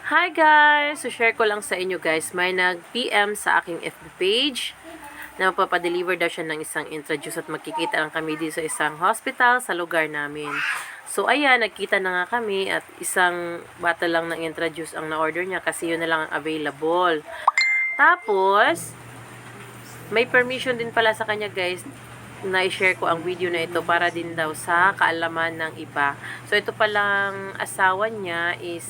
Hi guys! So share ko lang sa inyo guys, may nag-PM sa aking FB page na mapapadeliver daw siya ng isang intrajuice at magkikita lang kami dito sa isang hospital sa lugar namin. So ayan, nagkita na nga kami at isang bottle lang ng intrajuice ang na-order niya kasi yun na lang ang available. Tapos, may permission din pala sa kanya guys na i-share ko ang video na ito para din daw sa kaalaman ng iba. So ito palang asawa niya is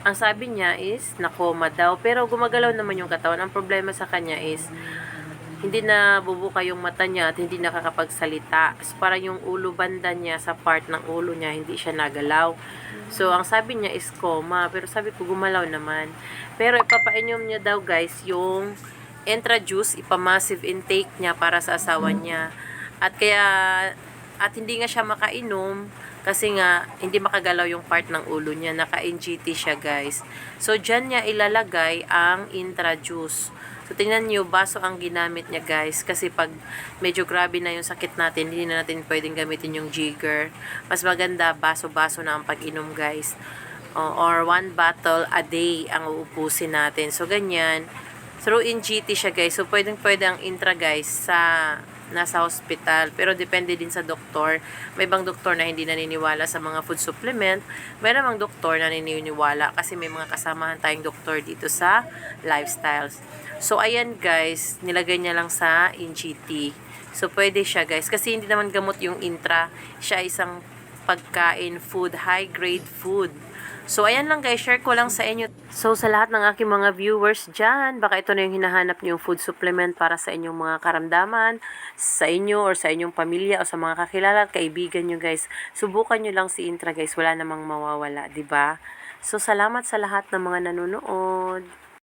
ang sabi niya is nakoma daw pero gumagalaw naman yung katawan. Ang problema sa kanya is hindi na bubuka yung mata niya at hindi nakakapagsalita. So, parang yung ulo banda niya sa part ng ulo niya hindi siya nagalaw. So ang sabi niya is coma pero sabi ko gumalaw naman. Pero ipapainom niya daw guys yung Intrajuice, ipa-massive intake niya para sa asawa niya. At hindi nga siya makainom kasi nga hindi makagalaw yung part ng ulo niya, naka-NGT siya guys. So diyan niya ilalagay ang Intrajuice. So tingnan niyo, baso ang ginamit niya guys kasi pag medyo grabe na yung sakit natin, hindi na natin pwedeng gamitin yung jigger. Mas maganda baso-baso na ang pag-inom guys. Or 1 bottle a day ang uubusin natin. So ganyan. Through NGT siya guys. So pwedeng ang intra guys sa nasa hospital. Pero depende din sa doktor. May ibang doktor na hindi naniniwala sa mga food supplement. May namang doktor na naniniwala kasi may mga kasamahan tayong doktor dito sa lifestyles. So ayan guys, nilagay niya lang sa NGT. So pwede siya guys. Kasi hindi naman gamot yung intra. Siya isang pagkain, food, high grade food. So, ayan lang guys, share ko lang sa inyo. So, sa lahat ng aking mga viewers dyan, baka ito na yung hinahanap niyong food supplement para sa inyong mga karamdaman, sa inyo or sa inyong pamilya o sa mga kakilala at kaibigan nyo guys. Subukan nyo lang si Intra guys, wala namang mawawala, 'di ba? So, salamat sa lahat ng mga nanonood.